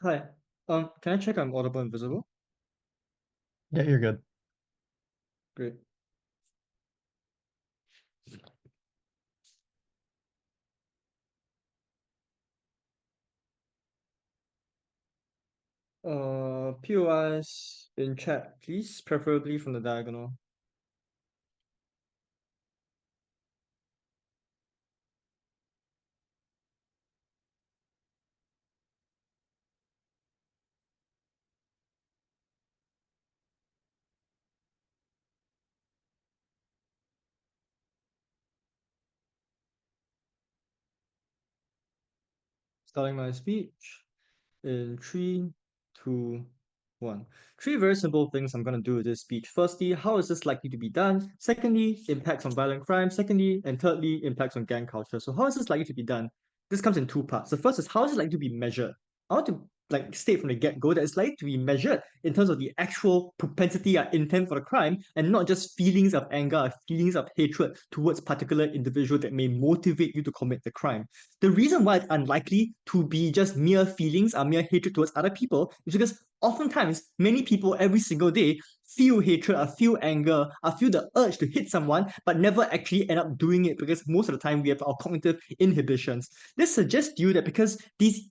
Hi. Can I check I'm audible and visible? Yeah, you're good. Great. POIs in chat, please, preferably from the diagonal. Starting my speech in three, two, one. Three very simple things I'm going to do with this speech. Firstly, how is this likely to be done? Secondly, impacts on violent crime. Secondly, and thirdly, impacts on gang culture. So how is this likely to be done? This comes in two parts. The first is how is it likely to be measured? I want to state from the get-go that it's likely to be measured in terms of the actual propensity or intent for the crime and not just feelings of anger or feelings of hatred towards particular individual that may motivate you to commit the crime. The reason why it's unlikely to be just mere feelings or mere hatred towards other people is because oftentimes many people every single day feel hatred or feel anger or feel the urge to hit someone but never actually end up doing it because most of the time we have our cognitive inhibitions. This suggests to you that because these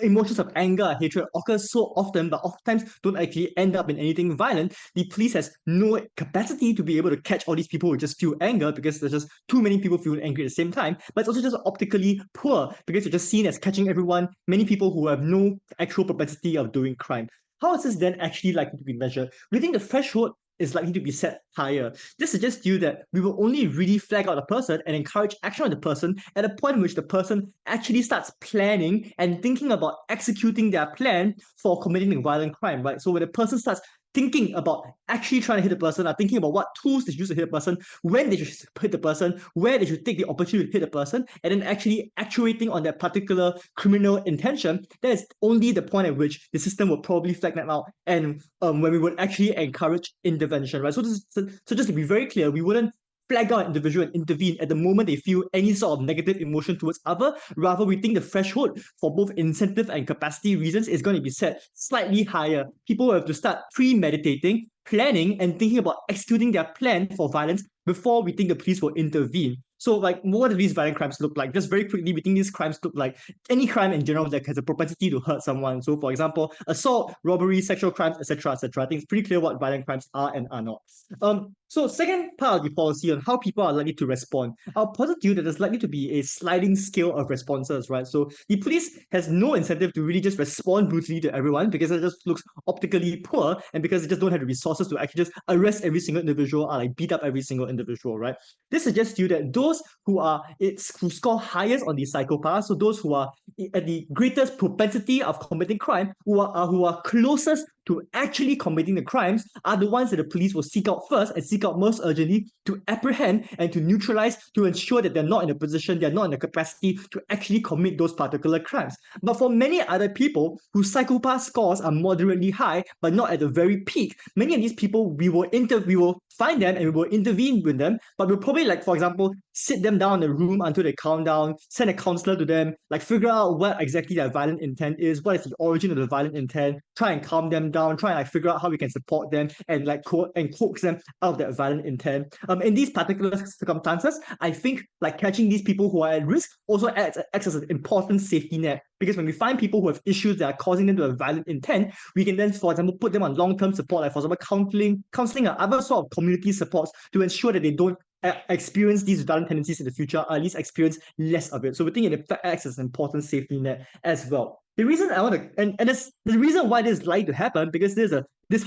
emotions of anger or hatred occur so often but oftentimes don't actually end up in anything violent, the police has no capacity to be able to catch all these people who just feel anger because there's just too many people feeling angry at the same time. But it's also just optically poor because you're just seen as catching everyone, many people who have no actual propensity of doing crime. How is this then actually likely to be measured? We think the threshold is likely to be set higher. This suggests to you that we will only really flag out a person and encourage action on the person at a point in which the person actually starts planning and thinking about executing their plan for committing a violent crime, right? So when a person starts thinking about actually trying to hit a person, or thinking about what tools they should use to hit a person, when they should hit the person, where they should take the opportunity to hit a person, and then actually actuating on that particular criminal intention, that is only the point at which the system will probably flag that out and when we would actually encourage intervention, right? So just to be very clear, we wouldn't flag out an individual and intervene at the moment they feel any sort of negative emotion towards other. Rather, we think the threshold for both incentive and capacity reasons is going to be set slightly higher. People have to start premeditating, planning, and thinking about executing their plan for violence before we think the police will intervene. So, what do these violent crimes look like? Just very quickly, we think these crimes look like any crime in general that has a propensity to hurt someone. So, for example, assault, robbery, sexual crimes, etc., etc. I think it's pretty clear what violent crimes are and are not. So second part of the policy on how people are likely to respond, I'll posit to you that there's likely to be a sliding scale of responses, right? So the police has no incentive to really just respond brutally to everyone because it just looks optically poor and because they just don't have the resources to actually just arrest every single individual or beat up every single individual, right? This suggests to you that those who score highest on the psychopaths, so those who are at the greatest propensity of committing crime, who are closest to actually committing the crimes, are the ones that the police will seek out first and seek out most urgently to apprehend and to neutralize to ensure that they're not in a position, they're not in the capacity to actually commit those particular crimes. But for many other people whose psychopath scores are moderately high but not at the very peak, many of these people we will find them and we will intervene with them, but we'll probably for example sit them down in a room until they calm down, send a counselor to them, figure out what exactly their violent intent is, what is the origin of the violent intent, try and calm them down, try and figure out how we can support them and coax them out of that violent intent. In these particular circumstances, I think catching these people who are at risk also acts as an important safety net because when we find people who have issues that are causing them to have violent intent, we can then, for example, put them on long-term support, for example, counseling or other sort of community supports to ensure that they don't experience these violent tendencies in the future, or at least experience less of it. So we think it acts as an important safety net as well. The reason I want to, and this, the reason why this is likely to happen, because this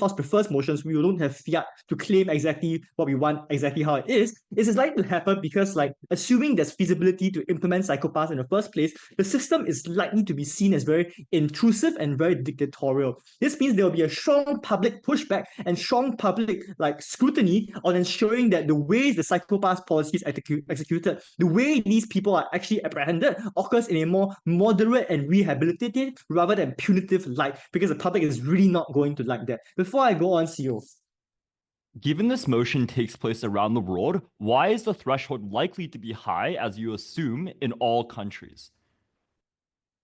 house prefers motions, we don't have fiat to claim exactly what we want, exactly how it is it's likely to happen because, assuming there's feasibility to implement psychopaths in the first place, the system is likely to be seen as very intrusive and very dictatorial. This means there will be a strong public pushback and strong public scrutiny on ensuring that the ways the psychopath policy is executed, the way these people are actually apprehended, occurs in a more moderate and rehabilitative rather than punitive light, because the public is really not going to like that. Before I go on, CEO. Given this motion takes place around the world, why is the threshold likely to be high, as you assume, in all countries?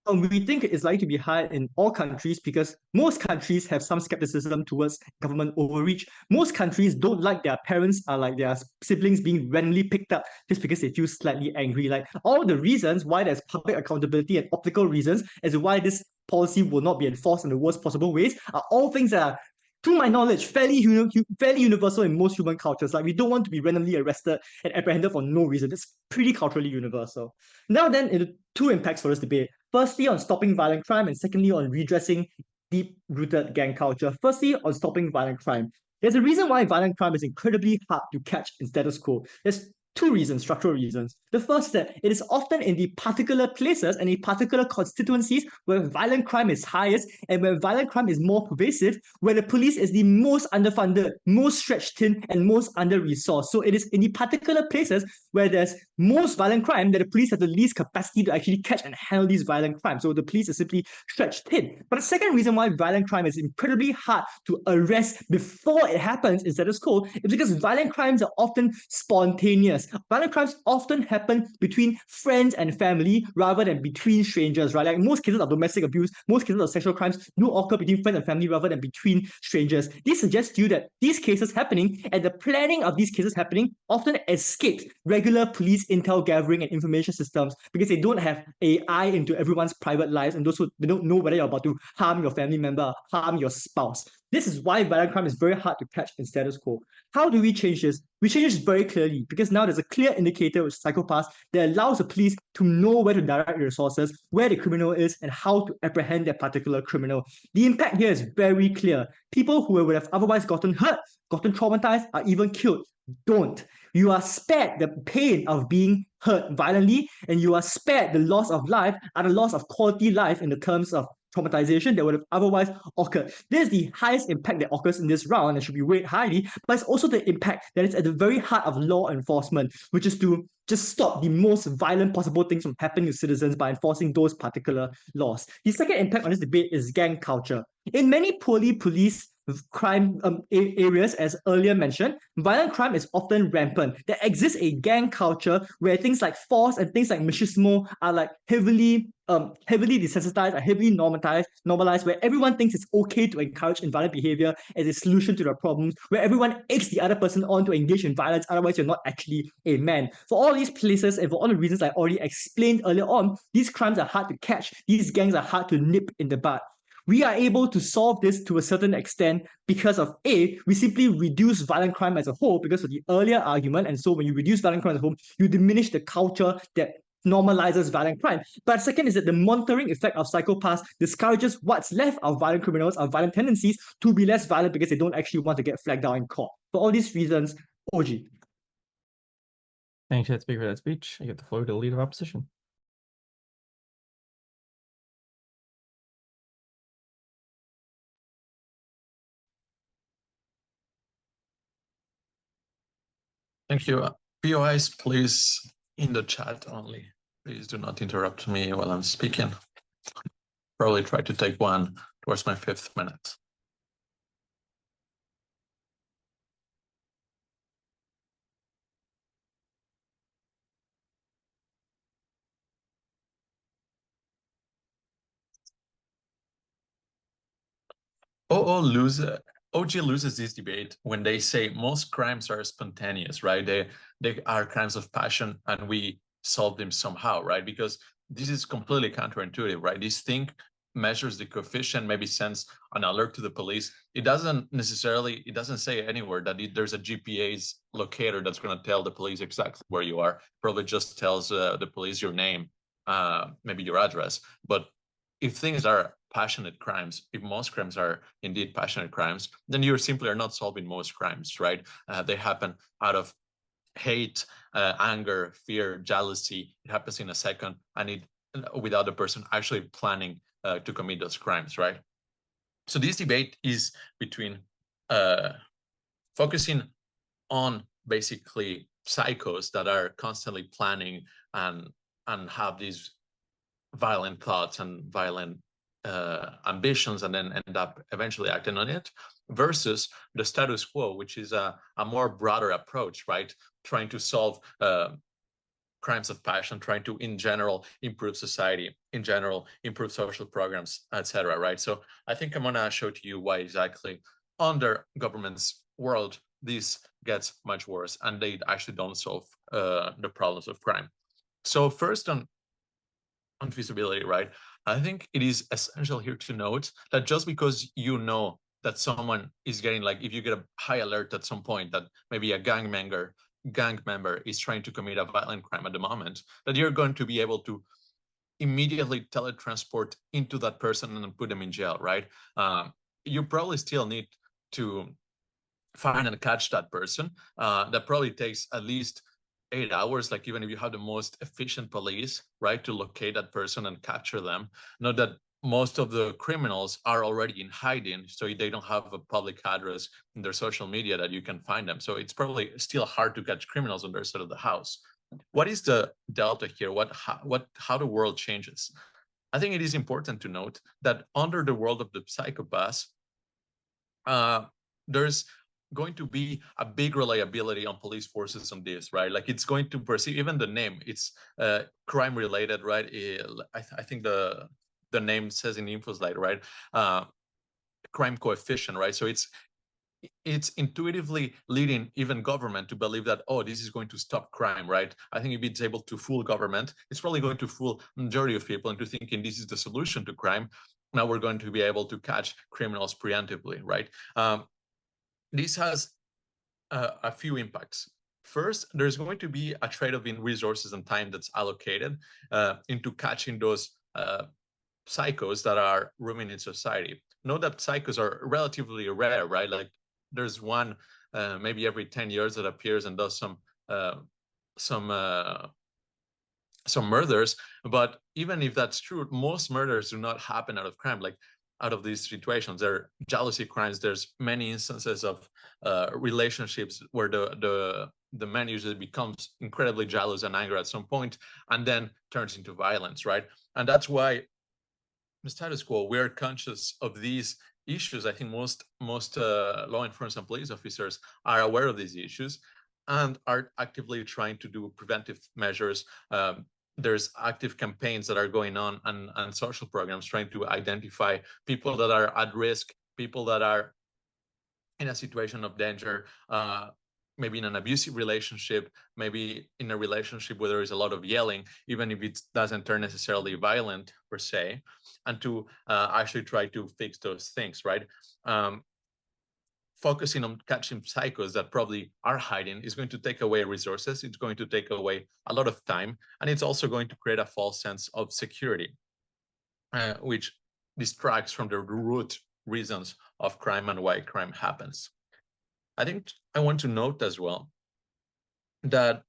We think it's likely to be high in all countries because most countries have some skepticism towards government overreach. Most countries don't like their parents or like their siblings being randomly picked up just because they feel slightly angry. Like all the reasons why there's public accountability and optical reasons as to why this policy will not be enforced in the worst possible ways are all things that are, to my knowledge, fairly universal in most human cultures. Like we don't want to be randomly arrested and apprehended for no reason. It's pretty culturally universal. Now then, into two impacts for this debate. Firstly, on stopping violent crime, and secondly, on redressing deep-rooted gang culture. Firstly, on stopping violent crime. There's a reason why violent crime is incredibly hard to catch in status quo. There's two reasons, structural reasons. The first is that it is often in the particular places and in particular constituencies where violent crime is highest and where violent crime is more pervasive, where the police is the most underfunded, most stretched thin, and most under-resourced. So it is in the particular places where there's most violent crime that the police have the least capacity to actually catch and handle these violent crimes. So the police is simply stretched thin. But the second reason why violent crime is incredibly hard to arrest before it happens in status quo is because violent crimes are often spontaneous. Violent crimes often happen between friends and family rather than between strangers, right? Like most cases of domestic abuse, most cases of sexual crimes do occur between friends and family rather than between strangers. This suggests to you that these cases happening and the planning of these cases happening often escapes regular police intel gathering and information systems because they don't have an eye into everyone's private lives and those who they don't know whether you're about to harm your family member, harm your spouse. This is why violent crime is very hard to catch in status quo. How do we change this? We change this very clearly because now there's a clear indicator with psychopaths that allows the police to know where to direct the resources, where the criminal is, and how to apprehend that particular criminal. The impact here is very clear. People who would have otherwise gotten hurt, gotten traumatized, or even killed don't. You are spared the pain of being hurt violently, and you are spared the loss of life and the loss of quality life in the terms of traumatization that would have otherwise occurred. This is the highest impact that occurs in this round and should be weighed highly, but it's also the impact that is at the very heart of law enforcement, which is to just stop the most violent possible things from happening to citizens by enforcing those particular laws. The second impact on this debate is gang culture. In many poorly policed crime areas, as earlier mentioned, violent crime is often rampant. There exists a gang culture where things like force and things like machismo are like heavily desensitized or heavily normalized, where everyone thinks it's okay to encourage violent behavior as a solution to their problems, where everyone eggs the other person on to engage in violence, otherwise you're not actually a man. For all these places and for all the reasons I already explained earlier on, these crimes are hard to catch, these gangs are hard to nip in the bud. We are able to solve this to a certain extent because of A, we simply reduce violent crime as a whole because of the earlier argument. And so when you reduce violent crime as a whole, you diminish the culture that normalizes violent crime. But second is that the monitoring effect of psychopaths discourages what's left of violent criminals, of violent tendencies to be less violent because they don't actually want to get flagged down in court. For all these reasons, OG. Thanks, Head Speaker, for that speech. I get the floor to the Leader of Opposition. Thank you. POIs, please, in the chat only. Please do not interrupt me while I'm speaking. Probably try to take one towards my 5th minute. OG loses this debate when they say most crimes are spontaneous, right? They are crimes of passion and we solve them somehow, right? Because this is completely counterintuitive, right? This thing measures the coefficient, maybe sends an alert to the police. It doesn't say anywhere that there's a GPA's locator that's going to tell the police exactly where you are. Probably just tells the police your name, maybe your address. But if things are passionate crimes, if most crimes are indeed passionate crimes, then you simply are not solving most crimes, right? They happen out of hate, anger, fear, jealousy. It happens in a second, and without the person actually planning to commit those crimes, right? So this debate is between focusing on basically psychos that are constantly planning and have these violent thoughts and violent ambitions and then end up eventually acting on it, versus the status quo, which is a more broader approach, right? Trying to solve crimes of passion, trying to, in general, improve society, in general, improve social programs, etc. Right? So I think I'm gonna show to you why exactly under government's world this gets much worse, and they actually don't solve the problems of crime. So first on feasibility, right? I think it is essential here to note that just because you know that someone is getting, like, if you get a high alert at some point that maybe a gang member is trying to commit a violent crime at the moment, that you're going to be able to immediately teletransport into that person and put them in jail, right? You probably still need to find and catch that person. That probably takes at least 8 hours, like even if you have the most efficient police, right, to locate that person and capture them. Know that most of the criminals are already in hiding, so they don't have a public address in their social media that you can find them. So it's probably still hard to catch criminals on their side of the house. What is the delta here? How the world changes? I think it is important to note that under the world of the psychopaths, there's going to be a big reliability on police forces on this, right? Like it's going to perceive, even the name, it's crime related, right? I think the name says in the info slide, right? Crime coefficient, right? So it's intuitively leading even government to believe that, oh, this is going to stop crime, right? I think if it's able to fool government, it's probably going to fool majority of people into thinking this is the solution to crime. Now we're going to be able to catch criminals preemptively, right? This has a few impacts. First, there's going to be a trade-off in resources and time that's allocated into catching those psychos that are roaming in society. Know that psychos are relatively rare, right? Like there's one maybe every 10 years that appears and does some murders. But even if that's true, most murders do not happen out of crime. Like out of these situations, there are jealousy crimes. There's many instances of relationships where the man usually becomes incredibly jealous and angry at some point and then turns into violence, right? And that's why the status quo, we're conscious of these issues. I think most law enforcement and police officers are aware of these issues and are actively trying to do preventive measures. There's active campaigns that are going on and social programs trying to identify people that are at risk, people that are in a situation of danger, maybe in an abusive relationship, maybe in a relationship where there is a lot of yelling, even if it doesn't turn necessarily violent per se, and to actually try to fix those things, right? Focusing on catching psychos that probably are hiding is going to take away resources. It's going to take away a lot of time, and it's also going to create a false sense of security, which distracts from the root reasons of crime and why crime happens. I think I want to note as well that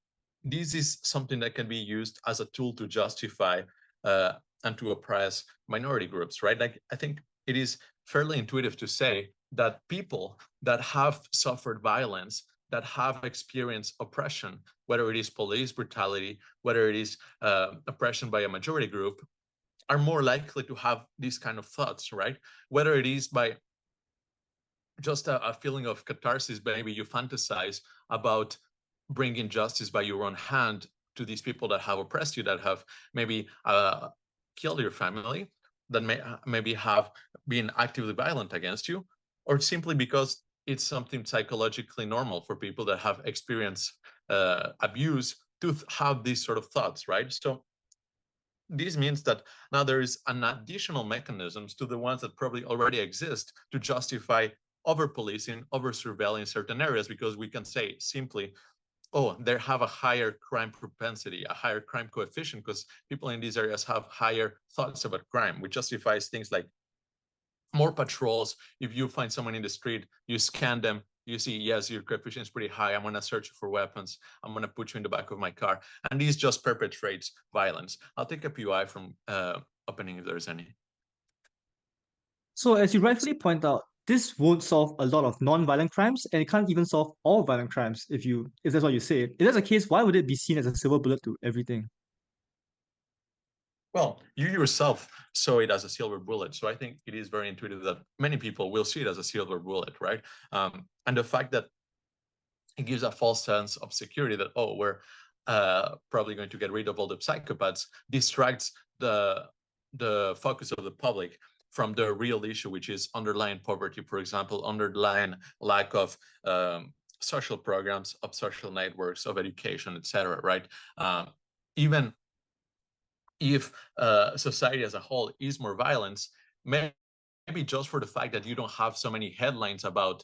this is something that can be used as a tool to justify and to oppress minority groups, right? Like I think it is fairly intuitive to say that people that have suffered violence, that have experienced oppression, whether it is police brutality, whether it is oppression by a majority group, are more likely to have these kind of thoughts, right? Whether it is by just a feeling of catharsis, maybe you fantasize about bringing justice by your own hand to these people that have oppressed you, that have maybe killed your family, that maybe have been actively violent against you, or simply because it's something psychologically normal for people that have experienced abuse to have these sort of thoughts, right? So this means that now there is an additional mechanisms to the ones that probably already exist to justify over policing, over surveilling certain areas, because we can say simply, oh, they have a higher crime propensity, a higher crime coefficient, because people in these areas have higher thoughts about crime, which justifies things like more patrols. If you find someone in the street, you scan them, you see, yes, your coefficient is pretty high. I'm going to search you for weapons. I'm going to put you in the back of my car. And this just perpetrates violence. I'll take a POI from opening if there's any. So as you rightfully point out, this won't solve a lot of non-violent crimes, and it can't even solve all violent crimes if that's what you say. If that's the case, why would it be seen as a silver bullet to everything? Well, you yourself saw it as a silver bullet. So I think it is very intuitive that many people will see it as a silver bullet, right? And the fact that it gives a false sense of security that, oh, we're probably going to get rid of all the psychopaths, distracts the focus of the public from the real issue, which is underlying poverty, for example, underlying lack of social programs, of social networks, of education, etc. Right? Even if society as a whole is more violent, maybe just for the fact that you don't have so many headlines about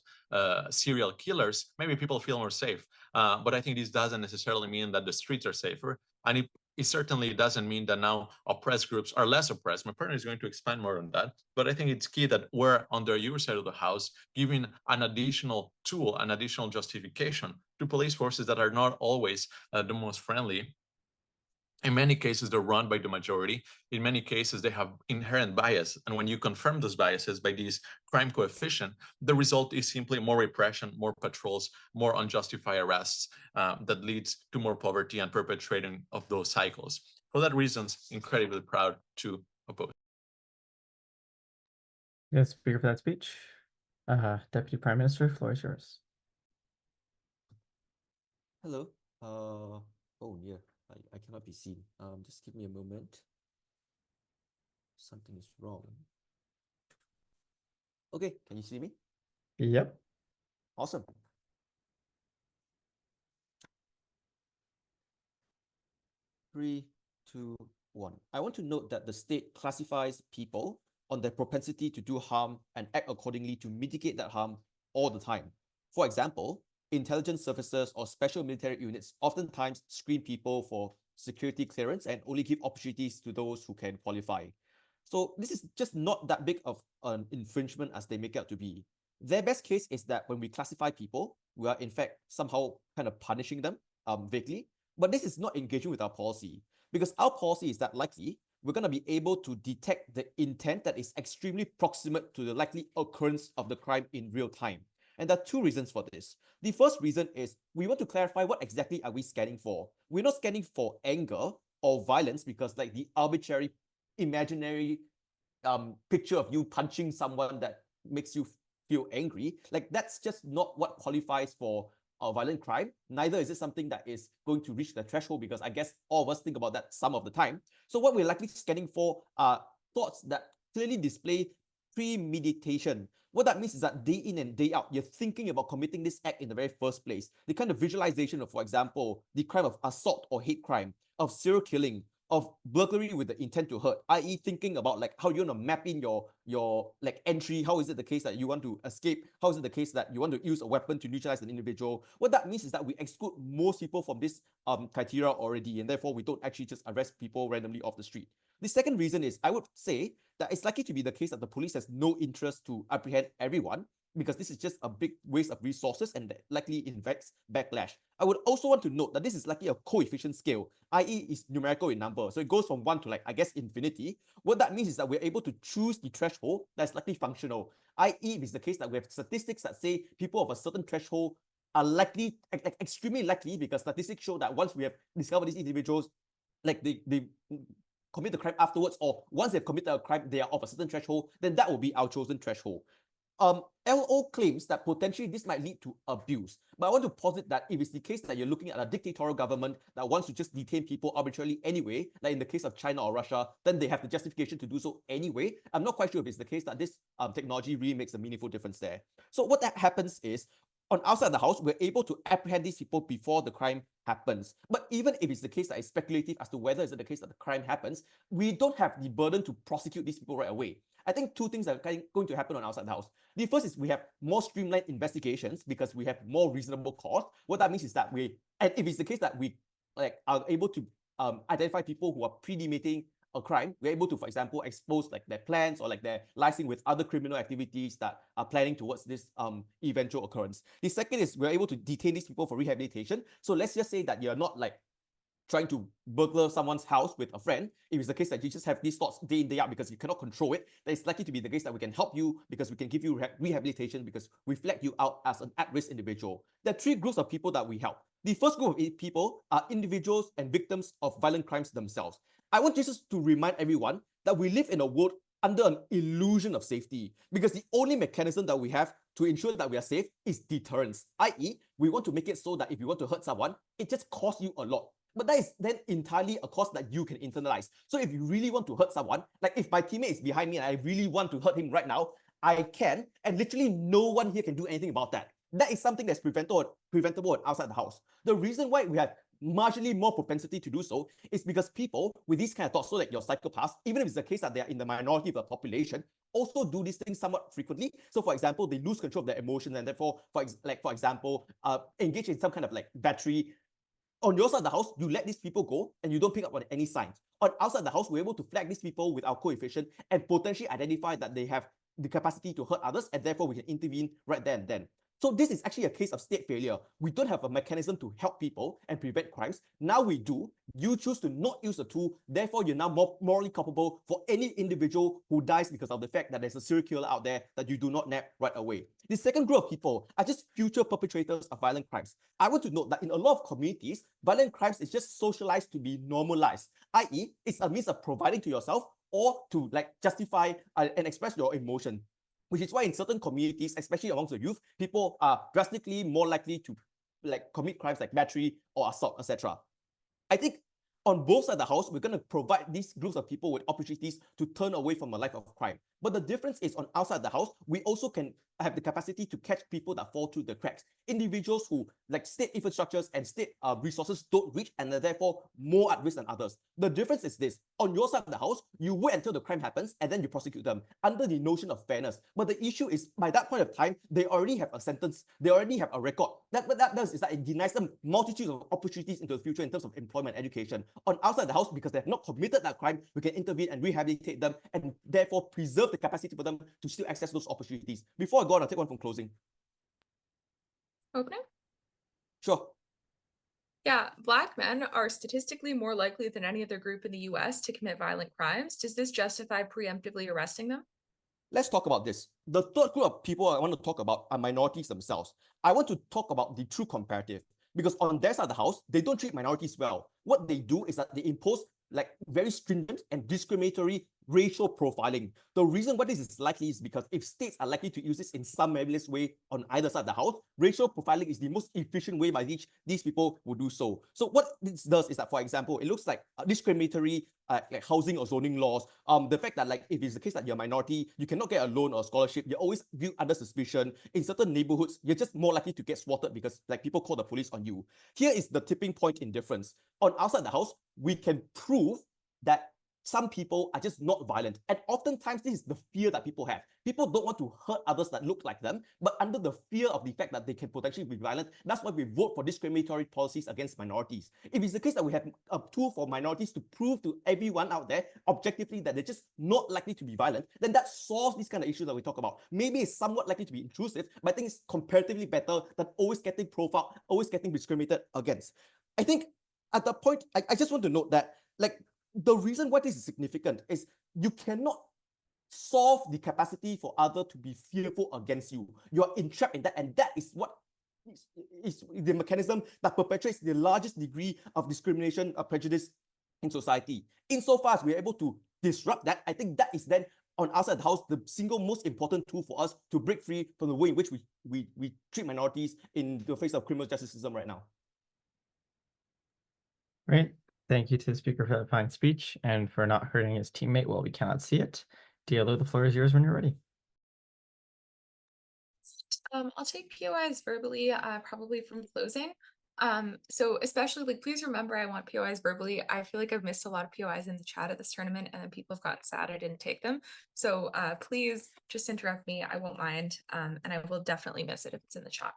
serial killers, maybe people feel more safe. But I think this doesn't necessarily mean that the streets are safer. And it certainly doesn't mean that now oppressed groups are less oppressed. My partner is going to expand more on that. But I think it's key that we're under your side of the house, giving an additional tool, an additional justification to police forces that are not always the most friendly. In many cases, they're run by the majority. In many cases, they have inherent bias. And when you confirm those biases by this crime coefficient, the result is simply more repression, more patrols, more unjustified arrests that leads to more poverty and perpetrating of those cycles. For that reasons, incredibly proud to oppose. Yes, speaker for that speech. Deputy Prime Minister, floor is yours. Hello. Oh, yeah. I cannot be seen. Just give me a moment. Something is wrong. Okay, can you see me? Yep. Awesome. Three, two, one. I want to note that the state classifies people on their propensity to do harm and act accordingly to mitigate that harm all the time. For example, intelligence services or special military units oftentimes screen people for security clearance and only give opportunities to those who can qualify. So this is just not that big of an infringement as they make out to be. Their best case is that when we classify people, we are in fact somehow kind of punishing them vaguely. But this is not engaging with our policy, because our policy is that likely we're going to be able to detect the intent that is extremely proximate to the likely occurrence of the crime in real time. And there are two reasons for this. The first reason is we want to clarify what exactly are we scanning for. We're not scanning for anger or violence because like the arbitrary imaginary picture of you punching someone that makes you feel angry, like that's just not what qualifies for a violent crime. Neither is it something that is going to reach the threshold, because I guess all of us think about that some of the time. So what we're likely scanning for are thoughts that clearly display premeditation. What that means is that day in and day out, you're thinking about committing this act in the very first place. The kind of visualization of, for example, the crime of assault or hate crime, of serial killing, of burglary with the intent to hurt, i.e. thinking about like how you want to map in your like entry. How is it the case that you want to escape? How is it the case that you want to use a weapon to neutralize an individual? What that means is that we exclude most people from this criteria already, and therefore we don't actually just arrest people randomly off the street. The second reason is I would say that it's likely to be the case that the police has no interest to apprehend everyone, because this is just a big waste of resources and that likely invites backlash. I would also want to note that this is likely a coefficient scale, i.e. is numerical in number. So it goes from 1 to like, I guess, infinity. What that means is that we're able to choose the threshold that's likely functional, i.e. if it's the case that we have statistics that say people of a certain threshold are likely, extremely likely, because statistics show that once we have discovered these individuals, like they commit the crime afterwards, or once they've committed a crime, they are of a certain threshold, then that will be our chosen threshold. LO claims that potentially this might lead to abuse. But I want to posit that if it's the case that you're looking at a dictatorial government that wants to just detain people arbitrarily anyway, like in the case of China or Russia, then they have the justification to do so anyway. I'm not quite sure if it's the case that this technology really makes a meaningful difference there. So what that happens is, on outside the house, we're able to apprehend these people before the crime happens. But even if it's the case that it's speculative as to whether it's the case that the crime happens, we don't have the burden to prosecute these people right away. I think two things are going to happen on outside the house. The first is we have more streamlined investigations because we have more reasonable cause. What that means is that and if it's the case that we are able to identify people who are premeditating a crime, we're able to, for example, expose like their plans or like their licensing with other criminal activities that are planning towards this eventual occurrence. The second is we're able to detain these people for rehabilitation. So let's just say that you're not like trying to burglar someone's house with a friend. If it's the case that you just have these thoughts day in, day out because you cannot control it, then it's likely to be the case that we can help you because we can give you rehabilitation because we flag you out as an at-risk individual. There are three groups of people that we help. The first group of people are individuals and victims of violent crimes themselves. I want just to remind everyone that we live in a world under an illusion of safety, because the only mechanism that we have to ensure that we are safe is deterrence, i.e. we want to make it so that if you want to hurt someone, it just costs you a lot. But that is then entirely a cost that you can internalize. So if you really want to hurt someone, like if my teammate is behind me and I really want to hurt him right now, I can, and literally no one here can do anything about that. That is something that's preventable outside the house. The reason why we have marginally more propensity to do so is because people with these kind of thoughts, so like your psychopaths, even if it's the case that they are in the minority of the population, also do these things somewhat frequently. So for example, they lose control of their emotions and therefore, for example, engage in some kind of like battery. On your side of the house, you let these people go and you don't pick up on any signs. On outside the house, we're able to flag these people with our coefficient and potentially identify that they have the capacity to hurt others, and therefore we can intervene right there and then. So this is actually a case of state failure. We don't have a mechanism to help people and prevent crimes. Now we do. You choose to not use the tool. Therefore, you're now more morally culpable for any individual who dies because of the fact that there's a serial killer out there that you do not nab right away. The second group of people are just future perpetrators of violent crimes. I want to note that in a lot of communities, violent crimes is just socialized to be normalized, i.e., it's a means of providing to yourself or to like justify and express your emotion. Which is why in certain communities, especially amongst the youth, people are drastically more likely to like commit crimes like battery or assault, etc. I think on both sides of the house, we're going to provide these groups of people with opportunities to turn away from a life of crime. But the difference is on outside the house, we also can have the capacity to catch people that fall through the cracks. Individuals who like state infrastructures and state resources don't reach and are therefore more at risk than others. The difference is this: on your side of the house, you wait until the crime happens and then you prosecute them under the notion of fairness. But the issue is by that point of time, they already have a sentence, they already have a record. What that does is that it denies them multitudes of opportunities into the future in terms of employment and education. On outside the house, because they have not committed that crime, we can intervene and rehabilitate them and therefore preserve the capacity for them to still access those opportunities. Before I go on, I'll take one from closing. Opening? Sure. Yeah, Black men are statistically more likely than any other group in the US to commit violent crimes. Does this justify preemptively arresting them? Let's talk about this. The third group of people I want to talk about are minorities themselves. I want to talk about the true comparative because on their side of the house, they don't treat minorities well. What they do is that they impose like very stringent and discriminatory racial profiling. The reason why this is likely is because if states are likely to use this in some nebulous way on either side of the house, racial profiling is the most efficient way by which these people will do so. So what this does is that, for example, it looks like discriminatory like housing or zoning laws. The fact that like if it's the case that you're a minority, you cannot get a loan or a scholarship, you're always viewed under suspicion. In certain neighborhoods, you're just more likely to get swatted because like people call the police on you. Here is the tipping point in difference. On outside the house, we can prove that some people are just not violent. And oftentimes, this is the fear that people have. People don't want to hurt others that look like them, but under the fear of the fact that they can potentially be violent, that's why we vote for discriminatory policies against minorities. If it's the case that we have a tool for minorities to prove to everyone out there objectively that they're just not likely to be violent, then that solves these kind of issues that we talk about. Maybe it's somewhat likely to be intrusive, but I think it's comparatively better than always getting profiled, always getting discriminated against. I think at the point, I just want to note that like the reason why this is significant is you cannot solve the capacity for others to be fearful against you. You're entrapped in that, and that is what is the mechanism that perpetuates the largest degree of discrimination or prejudice in society. Insofar as we're able to disrupt that, I think that is then on outside the house the single most important tool for us to break free from the way in which we treat minorities in the face of criminal justice system right now. Great. Thank you to the speaker for that fine speech and for not hurting his teammate while we cannot see it. Diallo, the floor is yours when you're ready. I'll take POIs verbally, probably from closing. So especially like, please remember, I want POIs verbally. I feel like I've missed a lot of POIs in the chat at this tournament and then people have got sad I didn't take them. So please just interrupt me. I won't mind. And I will definitely miss it if it's in the chat.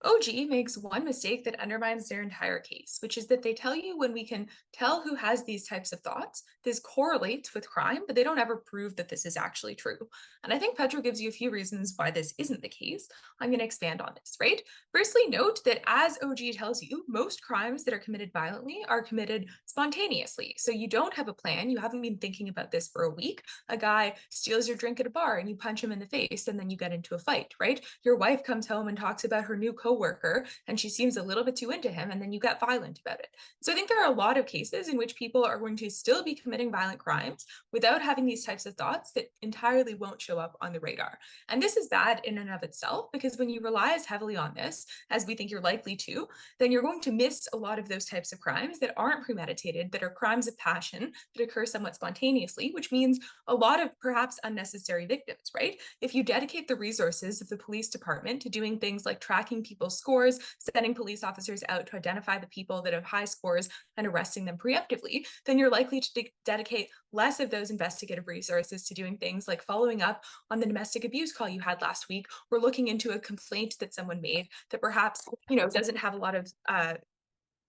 OG makes one mistake that undermines their entire case, which is that they tell you when we can tell who has these types of thoughts, this correlates with crime, but they don't ever prove that this is actually true. And I think Pedro gives you a few reasons why this isn't the case. I'm going to expand on this, right? Firstly, note that as OG tells you, most crimes that are committed violently are committed spontaneously. So you don't have a plan. You haven't been thinking about this for a week. A guy steals your drink at a bar and you punch him in the face and then you get into a fight, right? Your wife comes home and talks about her new coworker coworker and she seems a little bit too into him, and then you get violent about it. So I think there are a lot of cases in which people are going to still be committing violent crimes without having these types of thoughts that entirely won't show up on the radar. And this is bad in and of itself, because when you rely as heavily on this as we think you're likely to, then you're going to miss a lot of those types of crimes that aren't premeditated, that are crimes of passion, that occur somewhat spontaneously, which means a lot of perhaps unnecessary victims, right? If you dedicate the resources of the police department to doing things like tracking people's scores, sending police officers out to identify the people that have high scores and arresting them preemptively, then you're likely to dedicate less of those investigative resources to doing things like following up on the domestic abuse call you had last week, or looking into a complaint that someone made that perhaps, doesn't have a lot of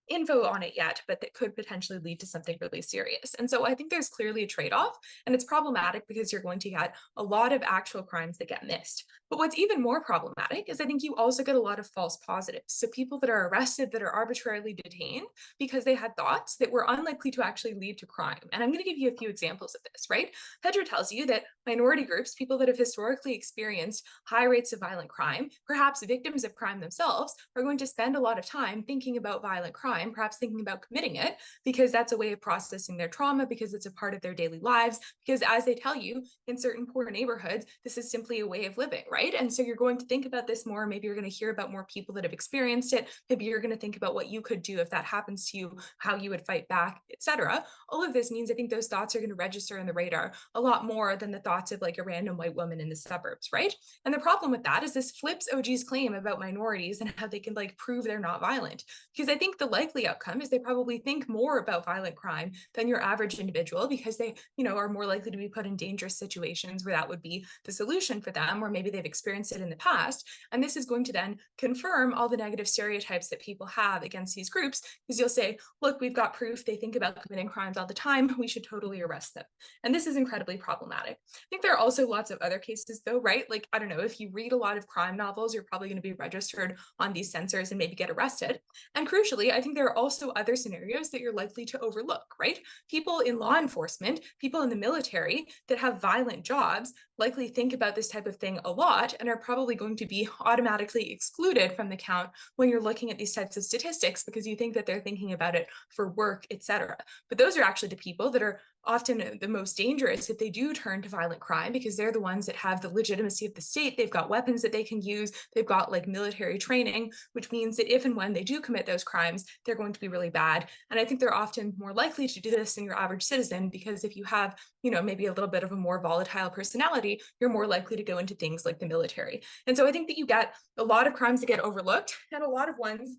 info on it yet, but that could potentially lead to something really serious. And so I think there's clearly a trade-off, and it's problematic because you're going to get a lot of actual crimes that get missed. But what's even more problematic is I think you also get a lot of false positives. So people that are arrested, that are arbitrarily detained because they had thoughts that were unlikely to actually lead to crime. And I'm going to give you a few examples of this, right? Pedro tells you that minority groups, people that have historically experienced high rates of violent crime, perhaps victims of crime themselves, are going to spend a lot of time thinking about violent crime, perhaps thinking about committing it, because that's a way of processing their trauma, because it's a part of their daily lives, because as they tell you, in certain poor neighborhoods, this is simply a way of living, right? And so you're going to think about this more. Maybe you're going to hear about more people that have experienced it. Maybe you're going to think about what you could do if that happens to you, how you would fight back, etc. All of this means I think those thoughts are going to register in the radar a lot more than the thoughts of like a random white woman in the suburbs, right? And the problem with that is this flips OG's claim about minorities and how they can like prove they're not violent. Because I think the likely outcome is they probably think more about violent crime than your average individual, because they, are more likely to be put in dangerous situations where that would be the solution for them, or maybe they've experienced it in the past. And this is going to then confirm all the negative stereotypes that people have against these groups, because you'll say, look, we've got proof they think about committing crimes all the time. We should totally arrest them. And this is incredibly problematic. I think there are also lots of other cases though, right? Like, I don't know, if you read a lot of crime novels, you're probably going to be registered on these censors and maybe get arrested. And crucially, I think there are also other scenarios that you're likely to overlook, right? People in law enforcement, people in the military that have violent jobs likely think about this type of thing a lot and are probably going to be automatically excluded from the count when you're looking at these types of statistics, because you think that they're thinking about it for work, etc. But those are actually the people that are often the most dangerous if they do turn to violent crime, because they're the ones that have the legitimacy of the state. They've got weapons that they can use. They've got like military training, which means that if and when they do commit those crimes, they're going to be really bad. And I think they're often more likely to do this than your average citizen, because if you have, maybe a little bit of a more volatile personality, you're more likely to go into things like the military. And so I think that you get a lot of crimes that get overlooked and a lot of ones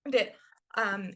that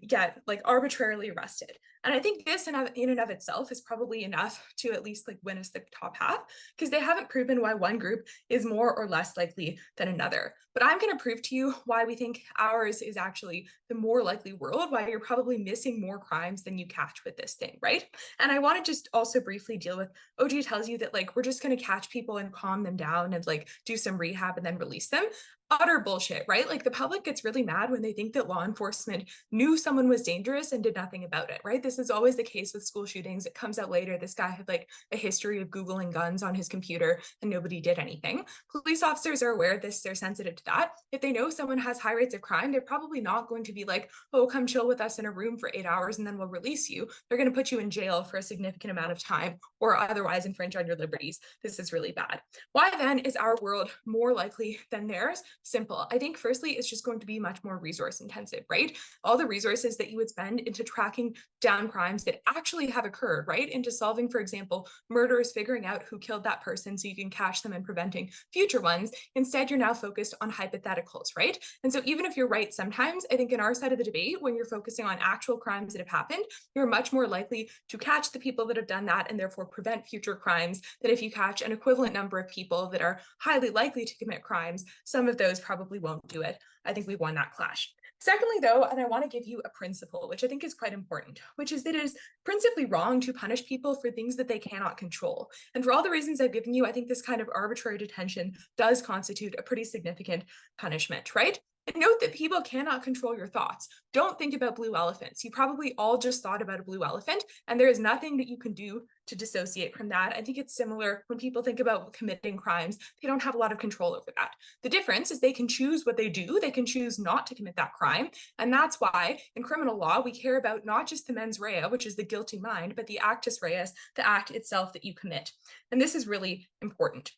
get like arbitrarily arrested. And I think this in and of itself is probably enough to at least like win us the top half, because they haven't proven why one group is more or less likely than another. But I'm going to prove to you why we think ours is actually the more likely world, why you're probably missing more crimes than you catch with this thing, right? And I want to just also briefly deal with, OG tells you that like we're just going to catch people and calm them down and like do some rehab and then release them. Utter bullshit, right? Like the public gets really mad when they think that law enforcement knew someone was dangerous and did nothing about it, right? This is always the case with school shootings. It comes out later. This guy had like a history of Googling guns on his computer and nobody did anything. Police officers are aware of this. They're sensitive to that. If they know someone has high rates of crime, they're probably not going to be like, oh, come chill with us in a room for 8 hours and then we'll release you. They're going to put you in jail for a significant amount of time or otherwise infringe on your liberties. This is really bad. Why then is our world more likely than theirs? Simple. I think firstly, it's just going to be much more resource intensive, right? All the resources that you would spend into tracking down crimes that actually have occurred, right? Into solving, for example, murders, figuring out who killed that person so you can catch them and preventing future ones. Instead, you're now focused on hypotheticals, right? And so even if you're right sometimes, I think in our side of the debate, when you're focusing on actual crimes that have happened, you're much more likely to catch the people that have done that and therefore prevent future crimes than if you catch an equivalent number of people that are highly likely to commit crimes. Some of those probably won't do it. I think we won that clash. Secondly, though, and I want to give you a principle, which I think is quite important, which is that it is principally wrong to punish people for things that they cannot control. And for all the reasons I've given you, I think this kind of arbitrary detention does constitute a pretty significant punishment, right? And note that people cannot control your thoughts. Don't think about blue elephants. You probably all just thought about a blue elephant, and there is nothing that you can do to dissociate from that. I think it's similar when people think about committing crimes. They don't have a lot of control over that. The difference is they can choose what they do. They can choose not to commit that crime. And that's why in criminal law, we care about not just the mens rea, which is the guilty mind, but the actus reus, the act itself that you commit. And this is really important.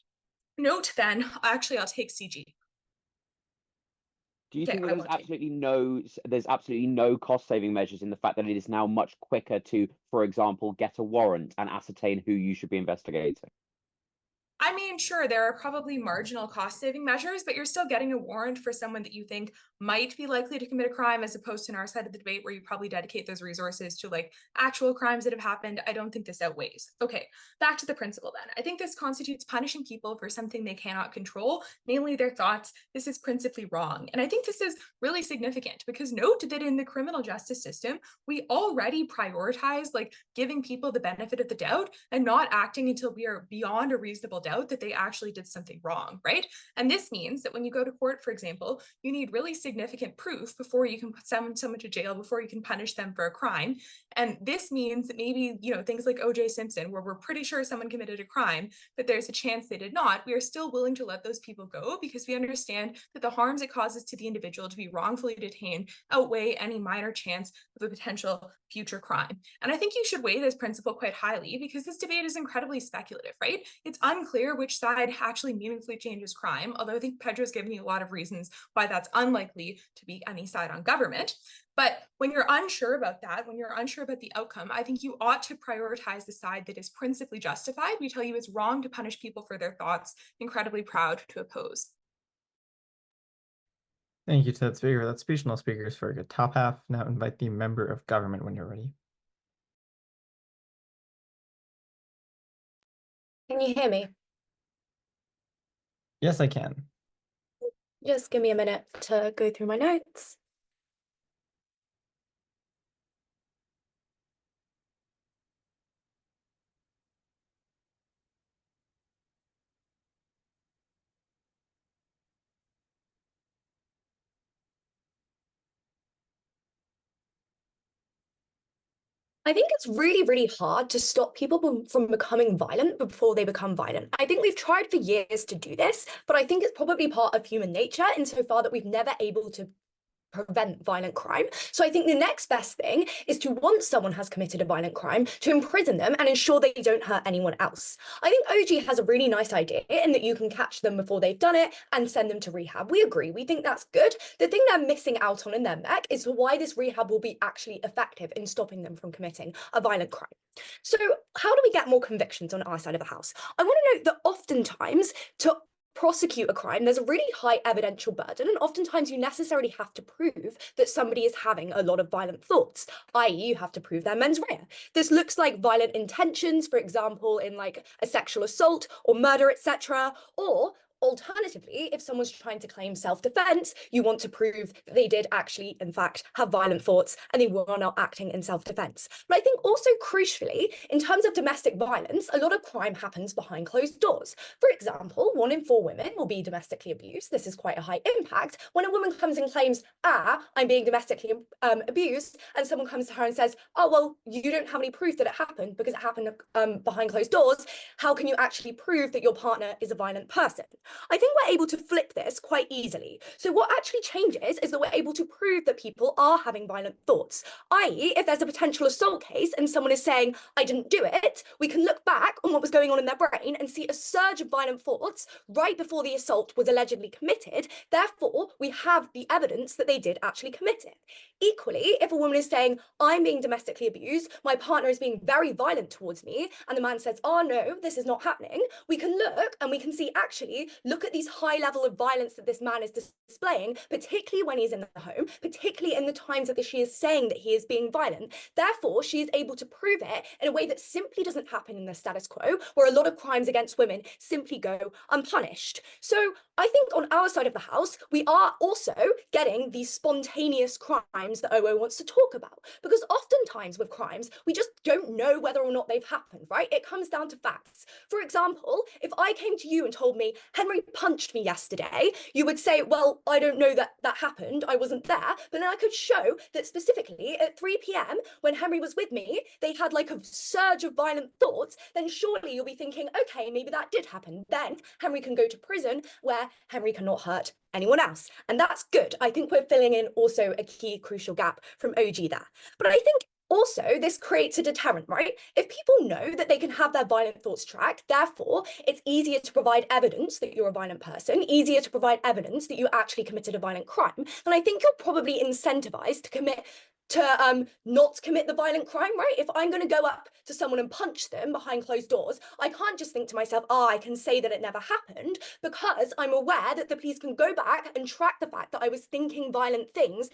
Note then, actually, I'll take CG. Do you Okay, think that I want to. there's absolutely no cost-saving measures in the fact that it is now much quicker to, for example, get a warrant and ascertain who you should be investigating? I mean, sure, there are probably marginal cost-saving measures, but you're still getting a warrant for someone that you think might be likely to commit a crime, as opposed to in our side of the debate where you probably dedicate those resources to like actual crimes that have happened. I don't think this outweighs. Okay, back to the principle then. I think this constitutes punishing people for something they cannot control, namely their thoughts. This is principally wrong. And I think this is really significant because note that in the criminal justice system, we already prioritize like giving people the benefit of the doubt and not acting until we are beyond a reasonable doubt that they actually did something wrong, right? And this means that when you go to court, for example, you need really significant proof before you can send someone to jail, before you can punish them for a crime. And this means that maybe, things like O.J. Simpson, where we're pretty sure someone committed a crime, but there's a chance they did not, we are still willing to let those people go because we understand that the harms it causes to the individual to be wrongfully detained outweigh any minor chance of a potential future crime. And I think you should weigh this principle quite highly because this debate is incredibly speculative, right? It's unclear which side actually meaningfully changes crime, although I think Pedro's given you a lot of reasons why that's unlikely to be any side on government. But when you're unsure about that, when you're unsure about the outcome, I think you ought to prioritize the side that is principally justified. We tell you it's wrong to punish people for their thoughts, incredibly proud to oppose. Thank you to that speaker. That speech, no speakers for a good top half. Now invite the member of government when you're ready. Can you hear me? Yes, I can. Just give me a minute to go through my notes. I think it's really, really hard to stop people from becoming violent before they become violent. I think we've tried for years to do this, but I think it's probably part of human nature insofar that we've never able to prevent violent crime. So I think the next best thing is to, once someone has committed a violent crime, to imprison them and ensure they don't hurt anyone else. I think OG has a really nice idea in that you can catch them before they've done it and send them to rehab. We agree. We think that's good. The thing they're missing out on in their MEC is why this rehab will be actually effective in stopping them from committing a violent crime. So how do we get more convictions on our side of the house? I want to note that oftentimes to prosecute a crime, there's a really high evidential burden, and oftentimes you necessarily have to prove that somebody is having a lot of violent thoughts, i.e. you have to prove their mens rea. This looks like violent intentions, for example, in like a sexual assault or murder, etc., or alternatively, if someone's trying to claim self-defense, you want to prove that they did actually, in fact, have violent thoughts and they were not acting in self-defense. But I think also crucially, in terms of domestic violence, a lot of crime happens behind closed doors. For example, 1 in 4 women will be domestically abused. This is quite a high impact. When a woman comes and claims, I'm being domestically abused, and someone comes to her and says, oh, well, you don't have any proof that it happened because it happened behind closed doors. How can you actually prove that your partner is a violent person? I think we're able to flip this quite easily. So what actually changes is that we're able to prove that people are having violent thoughts, i.e. if there's a potential assault case and someone is saying, I didn't do it, we can look back on what was going on in their brain and see a surge of violent thoughts right before the assault was allegedly committed. Therefore, we have the evidence that they did actually commit it. Equally, if a woman is saying, I'm being domestically abused, my partner is being very violent towards me, and the man says, oh no, this is not happening, we can look and we can see actually, look at these high level of violence that this man is displaying, particularly when he's in the home, particularly in the times that she is saying that he is being violent. Therefore, she is able to prove it in a way that simply doesn't happen in the status quo, where a lot of crimes against women simply go unpunished. So I think on our side of the house, we are also getting these spontaneous crimes that OO wants to talk about, because oftentimes with crimes, we just don't know whether or not they've happened, right? It comes down to facts. For example, if I came to you and told me, Henry Henry punched me yesterday, you would say, well, I don't know that that happened. I wasn't there. But then I could show that specifically at 3 p.m. when Henry was with me, they had like a surge of violent thoughts. Then surely you'll be thinking, okay, maybe that did happen. Then Henry can go to prison where Henry cannot hurt anyone else. And that's good. I think we're filling in also a key crucial gap from OG there. But I think also, this creates a deterrent, right? If people know that they can have their violent thoughts tracked, therefore, it's easier to provide evidence that you're a violent person, easier to provide evidence that you actually committed a violent crime. And I think you're probably incentivized to not commit the violent crime, right? If I'm going to go up to someone and punch them behind closed doors, I can't just think to myself, I can say that it never happened, because I'm aware that the police can go back and track the fact that I was thinking violent things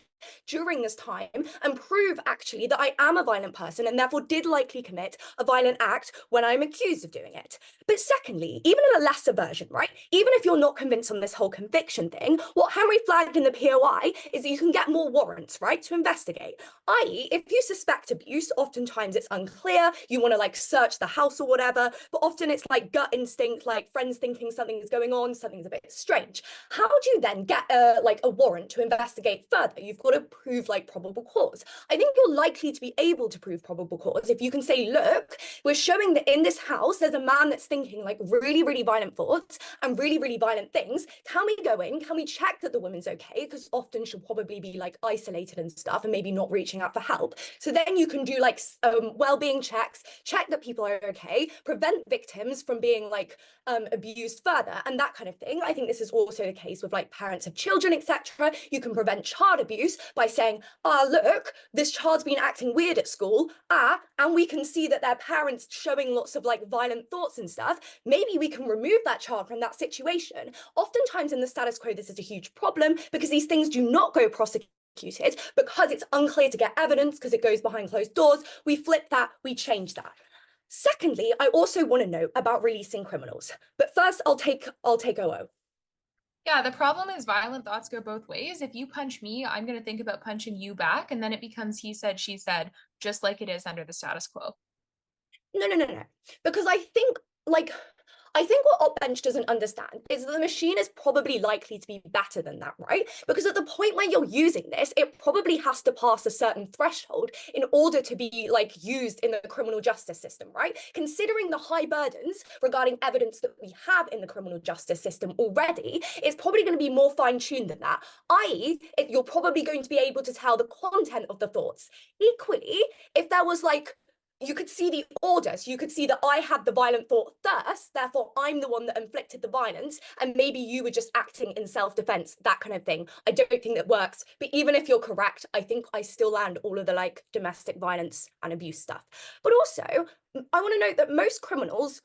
during this time and prove actually that I am a violent person and therefore did likely commit a violent act when I'm accused of doing it. But secondly, even in a lesser version, right? Even if you're not convinced on this whole conviction thing, what Henry flagged in the POI is that you can get more warrants, right, to investigate. I.e., if you suspect abuse, oftentimes it's unclear, you want to like search the house or whatever, but often it's like gut instinct, like friends thinking something's going on, something's a bit strange. How do you then get a warrant to investigate further? You've got to prove like probable cause. I think you're likely to be able to prove probable cause if you can say, look, we're showing that in this house there's a man that's thinking like really, really violent thoughts and really, really violent things. Can we go in? Can we check that the woman's okay? Because often she'll probably be like isolated and stuff and maybe not reaching out for help. So then you can do like well-being checks, check that people are okay, prevent victims from being like abused further and that kind of thing. I think this is also the case with like parents of children, etc. You can prevent child abuse by saying, look, this child's been acting weird at school, and we can see that their parents showing lots of like violent thoughts and stuff. Maybe we can remove that child from that situation. Oftentimes in the status quo, this is a huge problem because these things do not go prosecuted because it's unclear to get evidence because it goes behind closed doors. We flip that, we change that. Secondly, I also want to know about releasing criminals. But first, I'll take OO. Yeah, the problem is violent thoughts go both ways. If you punch me, I'm going to think about punching you back, and then it becomes he said, she said, just like it is under the status quo. No. Because I think what Opbench doesn't understand is that the machine is probably likely to be better than that, right? Because at the point where you're using this, it probably has to pass a certain threshold in order to be like used in the criminal justice system, right? Considering the high burdens regarding evidence that we have in the criminal justice system already, it's probably going to be more fine-tuned than that, i.e., you're probably going to be able to tell the content of the thoughts. Equally, if there was like you could see the orders. You could see that I had the violent thought first, therefore I'm the one that inflicted the violence, and maybe you were just acting in self-defense, that kind of thing. I don't think that works, but even if you're correct, I think I still land all of the like domestic violence and abuse stuff. But also, I want to note that most criminals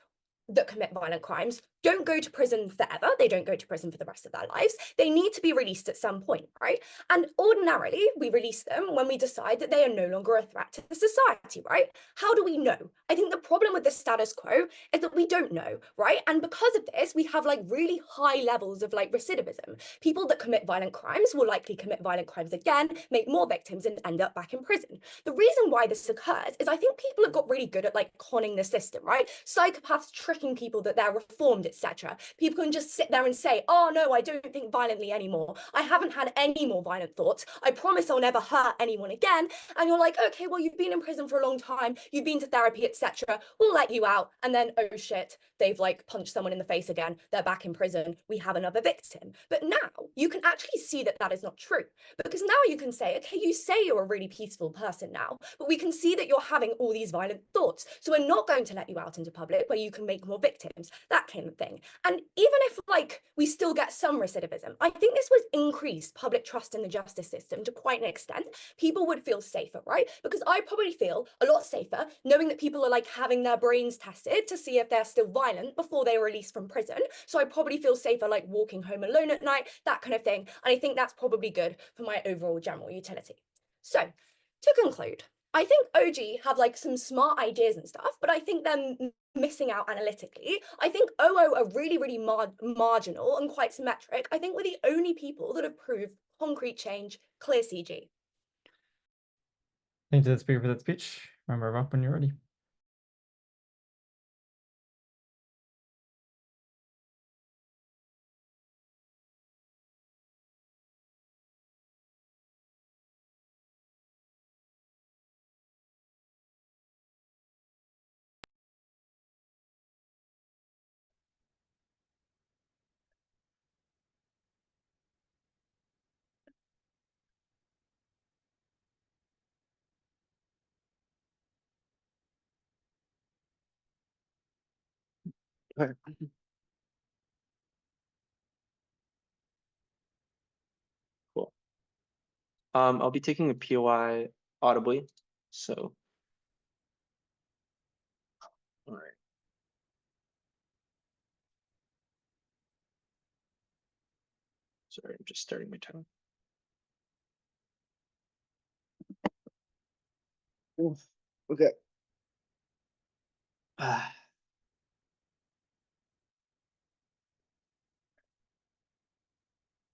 that commit violent crimes don't go to prison forever. They don't go to prison for the rest of their lives. They need to be released at some point, right? And ordinarily, we release them when we decide that they are no longer a threat to society, right? How do we know? I think the problem with the status quo is that we don't know, right? And because of this, we have like really high levels of like recidivism. People that commit violent crimes will likely commit violent crimes again, make more victims, and end up back in prison. The reason why this occurs is I think people have got really good at like conning the system, right? Psychopaths tricking people that they're reformed, etc. People can just sit there and say, oh no, I don't think violently anymore. I haven't had any more violent thoughts. I promise I'll never hurt anyone again. And you're like, okay, well, you've been in prison for a long time. You've been to therapy, etc. We'll let you out. And then, oh shit, they've like punched someone in the face again. They're back in prison. We have another victim. But now you can actually see that that is not true, because now you can say, okay, you say you're a really peaceful person now, but we can see that you're having all these violent thoughts. So we're not going to let you out into public where you can make more victims, that kind of thing. And even if like we still get some recidivism, I think this would increase public trust in the justice system to quite an extent. People would feel safer, right? Because I probably feel a lot safer knowing that people are like having their brains tested to see if they're still violent before they're released from prison. So I probably feel safer like walking home alone at night, that kind of thing. And I think that's probably good for my overall general utility. So to conclude, I think OG have like some smart ideas and stuff, but I think they're missing out analytically. I think OO are really, really marginal and quite symmetric. I think we're the only people that have proved concrete change, clear CG. Thank you to the speaker for that speech. Remember up when you're ready. Okay. Cool. I'll be taking a POI audibly, so. All right. Sorry, I'm just starting my time. Okay.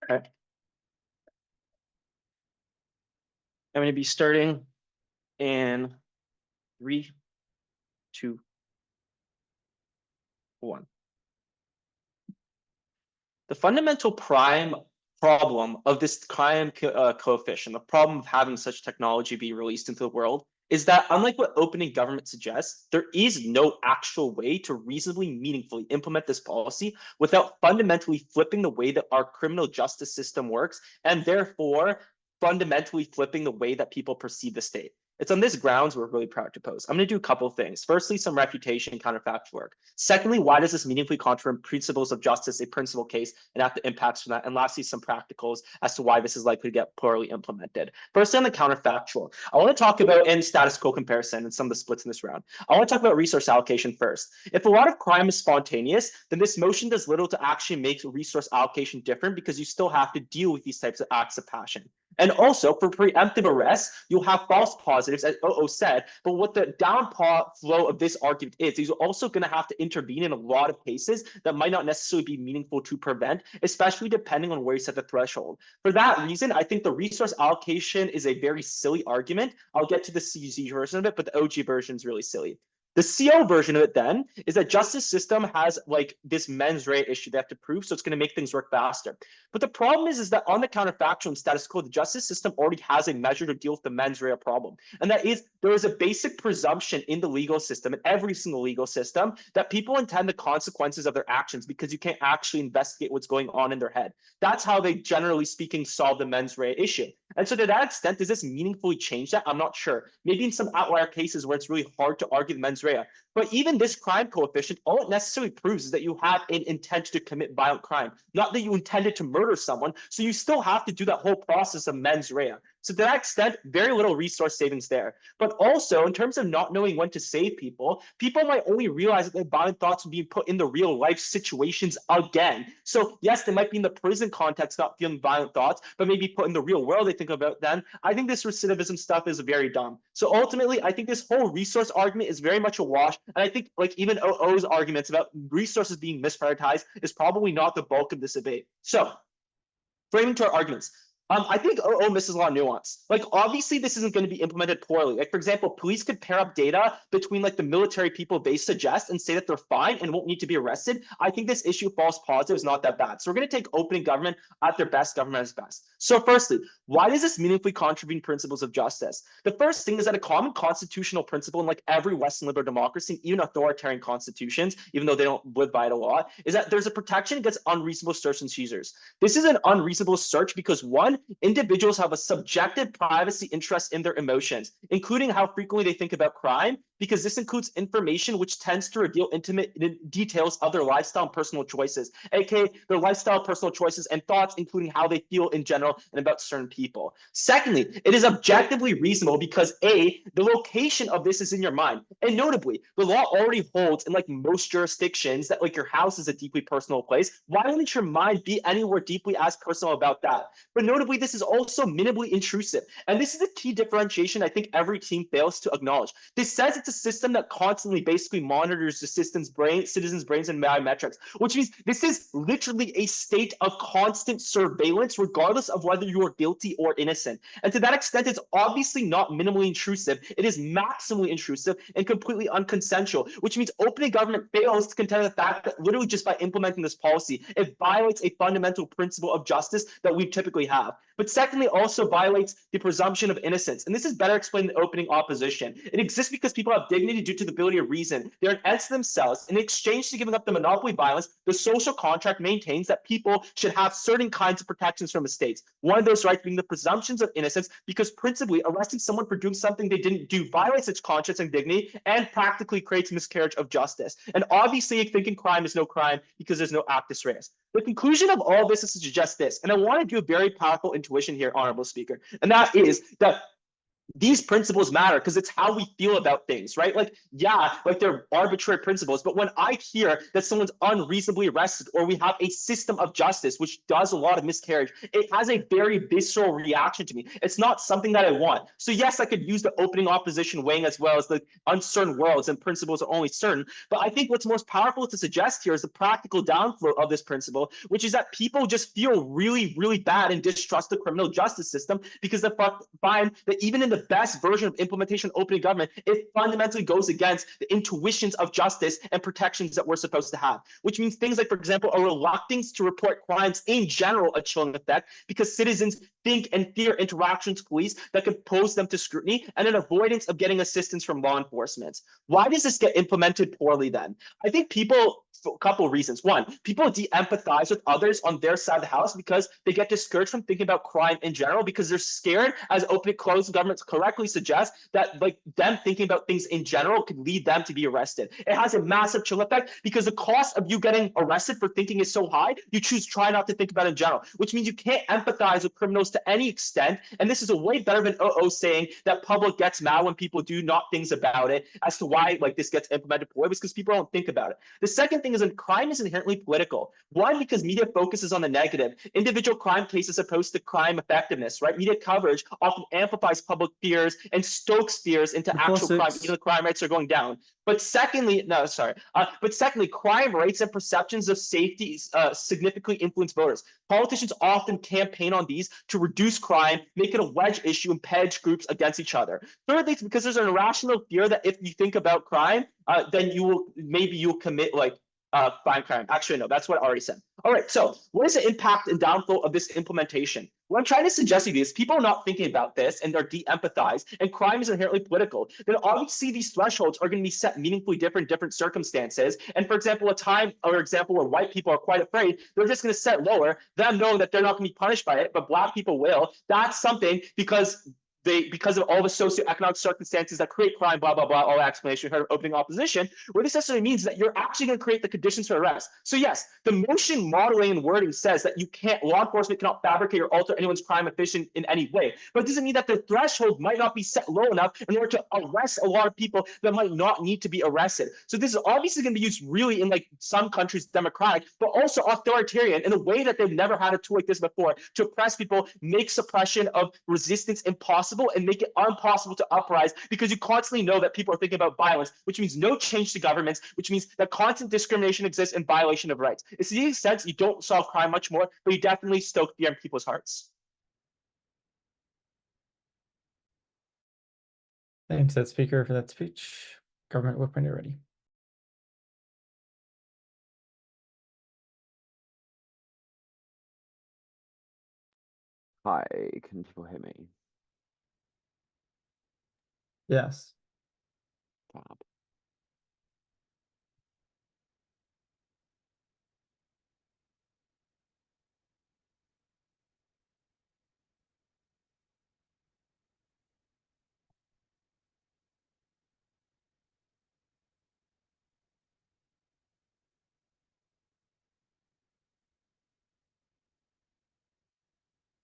Okay. I'm going to be starting in 3, 2, 1. The fundamental prime problem of this crime coefficient, the problem of having such technology be released into the world, is that unlike what opening government suggests, there is no actual way to reasonably meaningfully implement this policy without fundamentally flipping the way that our criminal justice system works, and therefore fundamentally flipping the way that people perceive the state. It's on this grounds we're really proud to pose. I'm going to do a couple of things. Firstly, some refutation and counterfactual work. Secondly, why does this meaningfully contravene principles of justice, a principal case, and have the impacts from that? And lastly, some practicals as to why this is likely to get poorly implemented. First, on the counterfactual, I want to talk about in status quo comparison and some of the splits in this round. I want to talk about resource allocation first. If a lot of crime is spontaneous, then this motion does little to actually make resource allocation different because you still have to deal with these types of acts of passion. And also for preemptive arrests, you'll have false positives, as OO said, but what the downflow of this argument is you're also going to have to intervene in a lot of cases that might not necessarily be meaningful to prevent, especially depending on where you set the threshold. For that reason, I think the resource allocation is a very silly argument. I'll get to the CZ version of it, but the OG version is really silly. The CO version of it then is that justice system has like this mens rea issue they have to prove, so it's going to make things work faster. But the problem is that on the counterfactual and status quo, the justice system already has a measure to deal with the mens rea problem. And that is there is a basic presumption in the legal system, in every single legal system, that people intend the consequences of their actions because you can't actually investigate what's going on in their head. That's how they, generally speaking, solve the mens rea issue. And so to that extent, does this meaningfully change that? I'm not sure. Maybe in some outlier cases where it's really hard to argue the mens rea. But even this crime coefficient, all it necessarily proves is that you have an intent to commit violent crime, not that you intended to murder someone. So you still have to do that whole process of mens rea. So to that extent, very little resource savings there. But also in terms of not knowing when to save people, people might only realize that their violent thoughts are being put in the real life situations again. So yes, they might be in the prison context not feeling violent thoughts, but maybe put in the real world they think about then. I think this recidivism stuff is very dumb. So ultimately, I think this whole resource argument is very much a wash. And I think like even OO's arguments about resources being misprioritized is probably not the bulk of this debate. So framing to our arguments. I think OO misses a lot of nuance. Like, obviously, this isn't going to be implemented poorly. Like, for example, police could pair up data between like the military people they suggest and say that they're fine and won't need to be arrested. I think this issue of false positives is not that bad. So we're going to take opening government at their best, government as best. So firstly, why does this meaningfully contravene principles of justice? The first thing is that a common constitutional principle in like every Western liberal democracy, even authoritarian constitutions, even though they don't live by it a lot, is that there's a protection against unreasonable search and seizures. This is an unreasonable search because one, individuals have a subjective privacy interest in their emotions, including how frequently they think about crime, because this includes information which tends to reveal intimate details of their lifestyle and personal choices, aka their lifestyle, personal choices, and thoughts, including how they feel in general and about certain people. Secondly, it is objectively reasonable because A, the location of this is in your mind. And notably, the law already holds in like most jurisdictions that like your house is a deeply personal place. Why wouldn't your mind be anywhere deeply as personal about that? But notably, this is also minimally intrusive. And this is a key differentiation I think every team fails to acknowledge. This says it's a system that constantly basically monitors the citizens' brains and biometrics, which means this is literally a state of constant surveillance, regardless of whether you are guilty or innocent. And to that extent, it's obviously not minimally intrusive. It is maximally intrusive and completely unconsensual, which means opening government fails to contend the fact that literally just by implementing this policy, it violates a fundamental principle of justice that we typically have. But secondly, also violates the presumption of innocence. And this is better explained in opening opposition. It exists because people have dignity due to the ability of reason. They're an end to themselves. In exchange to giving up the monopoly violence, the social contract maintains that people should have certain kinds of protections from the states. One of those rights being the presumptions of innocence, because principally arresting someone for doing something they didn't do violates its conscience and dignity and practically creates miscarriage of justice. And obviously, thinking crime is no crime because there's no actus reus. The conclusion of all this is to suggest this, and I want to do a very powerful intuition here, Honorable Speaker, and that is that these principles matter because it's how we feel about things, right? Like, yeah, like they're arbitrary principles, but when I hear that someone's unreasonably arrested or we have a system of justice which does a lot of miscarriage, it has a very visceral reaction to me. It's not something that I want. So yes, I could use the opening opposition wing as well as the uncertain worlds and principles are only certain, but I think what's most powerful to suggest here is the practical downflow of this principle, which is that people just feel really, really bad and distrust the criminal justice system because they find that even in the best version of implementation of opening government, it fundamentally goes against the intuitions of justice and protections that we're supposed to have, which means things like, for example, a reluctance to report crimes in general, a chilling effect, because citizens think and fear interactions with police that could pose them to scrutiny, and an avoidance of getting assistance from law enforcement. Why does this get implemented poorly then? I think people, a couple of reasons. One, people de-empathize with others on their side of the house because they get discouraged from thinking about crime in general because they're scared, as open and closed governments correctly suggest, that like them thinking about things in general could lead them to be arrested. It has a massive chill effect because the cost of you getting arrested for thinking is so high, you try not to think about it in general, which means you can't empathize with criminals to any extent. And this is a way better than saying that public gets mad when people do not things about it as to why like this gets implemented poorly, because people don't think about it. The second thing is that crime is inherently political. One, because media focuses on the negative. Individual crime cases opposed to crime effectiveness, right? Media coverage often amplifies public fears and stokes fears into actual crime, even though crime rates are going down. But secondly, crime rates and perceptions of safety significantly influence voters. Politicians often campaign on these to reduce crime, make it a wedge issue, and hedge groups against each other. Thirdly, it's because there's an irrational fear that if you think about crime, then you'll commit like fine crime. Actually, no, that's what I already said. All right, so what is the impact and downfall of this implementation? What I'm trying to suggest to you is people are not thinking about this and they're de-empathized, and crime is inherently political. Then obviously these thresholds are going to be set meaningfully different, different circumstances. And for example, a time or example where white people are quite afraid, they're just going to set lower, them knowing that they're not going to be punished by it, but black people will. That's something because of all the socioeconomic circumstances that create crime, blah, blah, blah, all that explanation we heard of opening opposition, what this necessarily means is that you're actually going to create the conditions for arrest. So yes, the motion modeling and wording says that law enforcement cannot fabricate or alter anyone's crime efficient in any way. But it doesn't mean that the threshold might not be set low enough in order to arrest a lot of people that might not need to be arrested. So this is obviously going to be used really in like some countries democratic, but also authoritarian in a way that they've never had a tool like this before to oppress people, make suppression of resistance impossible, and make it impossible to uprise because you constantly know that people are thinking about violence, which means no change to governments, which means that constant discrimination exists and violation of rights. It's in this sense you don't solve crime much more, but you definitely stoke fear in people's hearts. Thanks, that speaker, for that speech. Government whip when you're ready. Hi, can people hear me? Yes. Fab.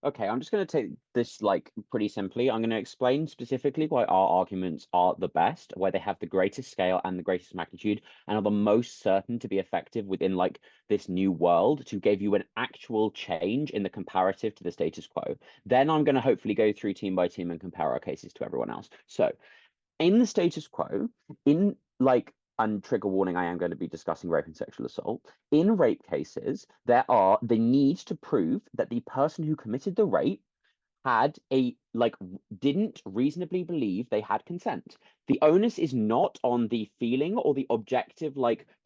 Okay, I'm just going to take this like pretty simply. I'm going to explain specifically why our arguments are the best, why they have the greatest scale and the greatest magnitude, and are the most certain to be effective within like this new world to give you an actual change in the comparative to the status quo. Then I'm going to hopefully go through team by team and compare our cases to everyone else. So in the status quo, in like, and trigger warning, I am going to be discussing rape and sexual assault. In rape cases, there are the need to prove that the person who committed the rape had didn't reasonably believe they had consent. The onus is not on the feeling or the objective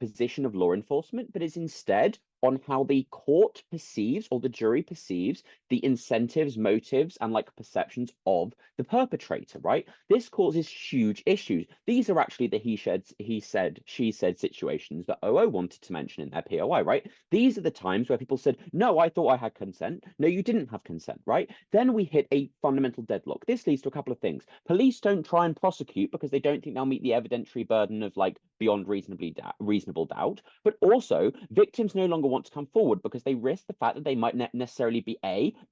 position of law enforcement, but is instead on how the court perceives or the jury perceives the incentives, motives, and like perceptions of the perpetrator, right? This causes huge issues. These are actually the he said, she said situations that OO wanted to mention in their POI, right? These are the times where people said, no, I thought I had consent. No, you didn't have consent, right? Then we hit a fundamental deadlock. This leads to a couple of things. Police don't try and prosecute because they don't think they'll meet the evidentiary burden of like beyond reasonable doubt. But also, victims no longer want to come forward because they risk the fact that they might not necessarily be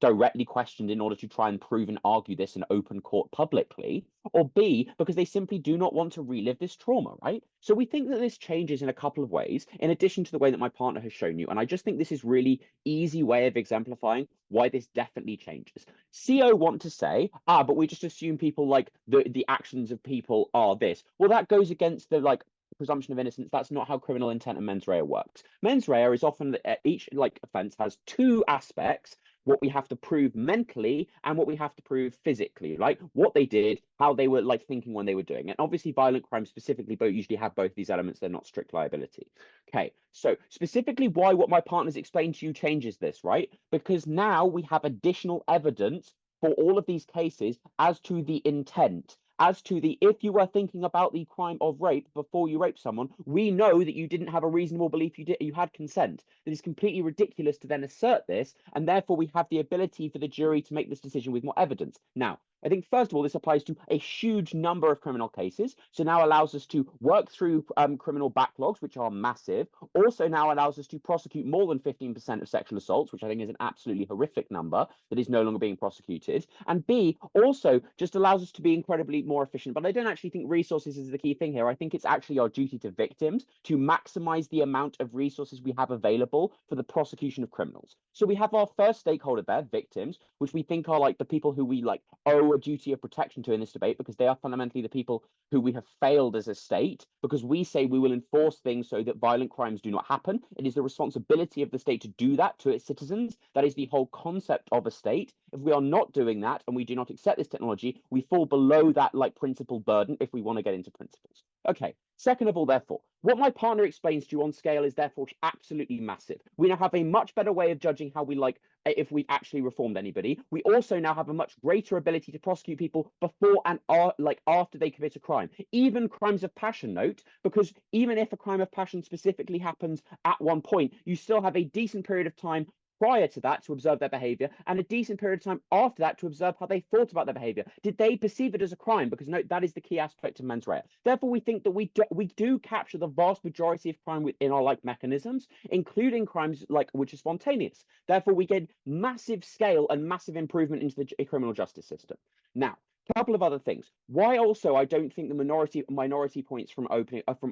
directly questioned in order to try and prove and argue this in open court publicly, or B, because they simply do not want to relive this trauma, right? So we think that this changes in a couple of ways, in addition to the way that my partner has shown you. And I just think this is really easy way of exemplifying why this definitely changes. CO want to say, but we just assume people like the actions of people are this. Well, that goes against the like presumption of innocence. That's not how criminal intent and mens rea works. Mens rea is often each like offense has two aspects: what we have to prove mentally and what we have to prove physically, like what they did, how they were like thinking when they were doing it. And obviously violent crimes specifically both usually have both these elements. They're not strict liability. Okay, so specifically why what my partner's explained to you changes this, right? Because now we have additional evidence for all of these cases as to the intent, as to the, if you were thinking about the crime of rape before you raped someone, we know that you didn't have a reasonable belief you had consent. It is completely ridiculous to then assert this, and therefore we have the ability for the jury to make this decision with more evidence. Now, I think first of all, this applies to a huge number of criminal cases. So now allows us to work through criminal backlogs, which are massive. Also now allows us to prosecute more than 15% of sexual assaults, which I think is an absolutely horrific number that is no longer being prosecuted. And B, also just allows us to be incredibly more efficient. But I don't actually think resources is the key thing here. I think it's actually our duty to victims to maximize the amount of resources we have available for the prosecution of criminals. So we have our first stakeholder there, victims, which we think are like the people who we like owe a duty of protection to in this debate, because they are fundamentally the people who we have failed as a state, because we say we will enforce things so that violent crimes do not happen. It is the responsibility of the state to do that to its citizens. That is the whole concept of a state. If we are not doing that and we do not accept this technology, we fall below that like principle burden if we want to get into principles. Okay, second of all, therefore, what my partner explains to you on scale is therefore absolutely massive. We now have a much better way of judging how we like if we've actually reformed anybody. We also now have a much greater ability to prosecute people before and after they commit a crime, even crimes of passion, note, because even if a crime of passion specifically happens at one point, you still have a decent period of time prior to that to observe their behavior, and a decent period of time after that to observe how they thought about their behavior. Did they perceive it as a crime? Because note, that is the key aspect of mens rea. Therefore, we think that we do capture the vast majority of crime within our like mechanisms, including crimes like which are spontaneous. Therefore, we get massive scale and massive improvement into the criminal justice system. Now, a couple of other things. Why also I don't think the minority points from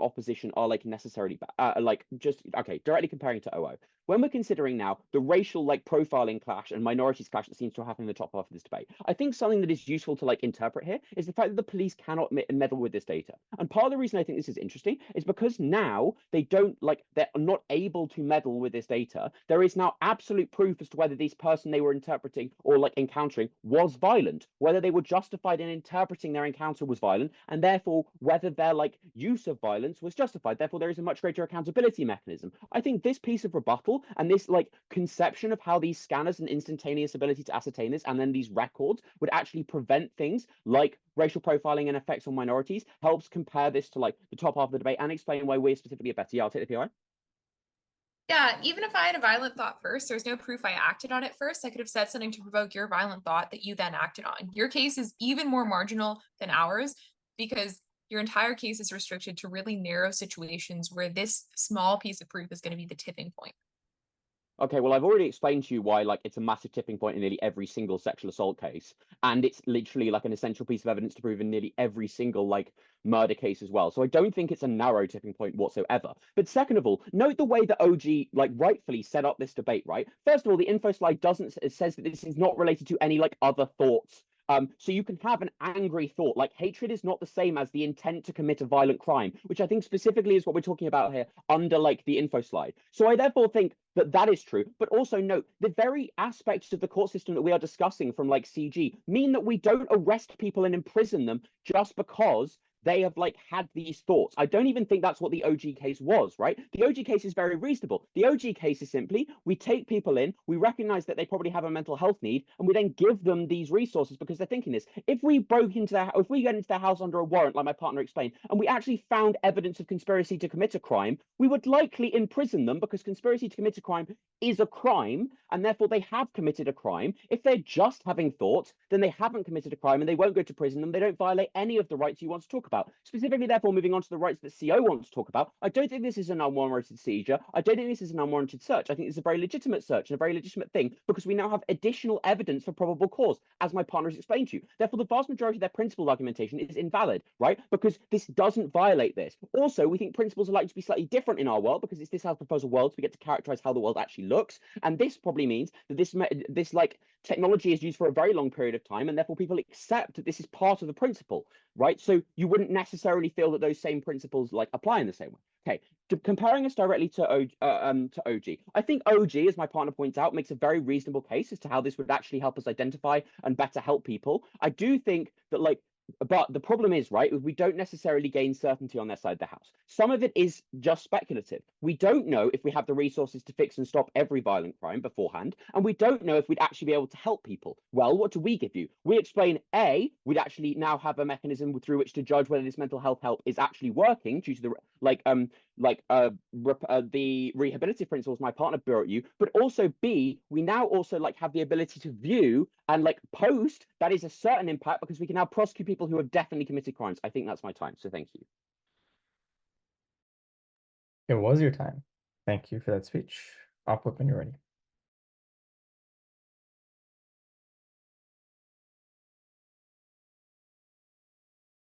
opposition are like necessarily like just okay, directly comparing to OO. When we're considering now the racial like profiling clash and minorities clash that seems to happen in the top half of this debate, I think something that is useful to like interpret here is the fact that the police cannot meddle with this data. And part of the reason I think this is interesting is because now they're not able to meddle with this data. There is now absolute proof as to whether this person they were interpreting or like encountering was violent, whether they were justified in interpreting their encounter was violent, and therefore whether their like use of violence was justified. Therefore, there is a much greater accountability mechanism. I think this piece of rebuttal and this like conception of how these scanners and instantaneous ability to ascertain this and then these records would actually prevent things like racial profiling and effects on minorities helps compare this to like the top half of the debate and explain why we're specifically better. Yeah, I'll take the PI. Yeah, even if I had a violent thought first, there's no proof I acted on it first. I could have said something to provoke your violent thought that you then acted on. Your case is even more marginal than ours because your entire case is restricted to really narrow situations where this small piece of proof is going to be the tipping point. Okay, well, I've already explained to you why like it's a massive tipping point in nearly every single sexual assault case, and it's literally like an essential piece of evidence to prove in nearly every single like murder case as well. So I don't think it's a narrow tipping point whatsoever. But second of all, note the way that OG like rightfully set up this debate, right? First of all, the info slide says that this is not related to any like other thoughts. So you can have an angry thought, like hatred is not the same as the intent to commit a violent crime, which I think specifically is what we're talking about here under like the info slide. So I therefore think that that is true, but also note the very aspects of the court system that we are discussing from like CG mean that we don't arrest people and imprison them just because they have like had these thoughts. I don't even think that's what the OG case was, right? The OG case is very reasonable. The OG case is simply we take people in, we recognize that they probably have a mental health need, and we then give them these resources because they're thinking this. If we broke into if we get into their house under a warrant, like my partner explained, and we actually found evidence of conspiracy to commit a crime, we would likely imprison them because conspiracy to commit a crime is a crime, and therefore they have committed a crime. If they're just having thoughts, then they haven't committed a crime and they won't go to prison and they don't violate any of the rights you want to talk about. Specifically, therefore, moving on to the rights that CO wants to talk about, I don't think this is an unwarranted seizure. I don't think this is an unwarranted search. I think it's a very legitimate search and a very legitimate thing because we now have additional evidence for probable cause, as my partner has explained to you. Therefore, the vast majority of their principled argumentation is invalid, right? Because this doesn't violate this. Also, we think principles are likely to be slightly different in our world because it's this house proposal world, so we get to characterize how the world actually looks. And this probably means that this like technology is used for a very long period of time, and therefore people accept that this is part of the principle, right? So you wouldn't necessarily feel that those same principles like apply in the same way. Okay, comparing us directly to OG, I think OG, as my partner points out, makes a very reasonable case as to how this would actually help us identify and better help people. I do think that like, but the problem is, right, we don't necessarily gain certainty on their side of the house. Some of it is just speculative. We don't know if we have the resources to fix and stop every violent crime beforehand, and we don't know if we'd actually be able to help people. Well, what do we give you? We explain, A, we'd actually now have a mechanism through which to judge whether this mental health help is actually working due to the the rehabilitative principles my partner brought you, but also B, we now also like have the ability to view and like post that is a certain impact because we can now prosecute people who have definitely committed crimes. I think that's my time, so thank you. It was your time. Thank you for that speech. Up when you're ready.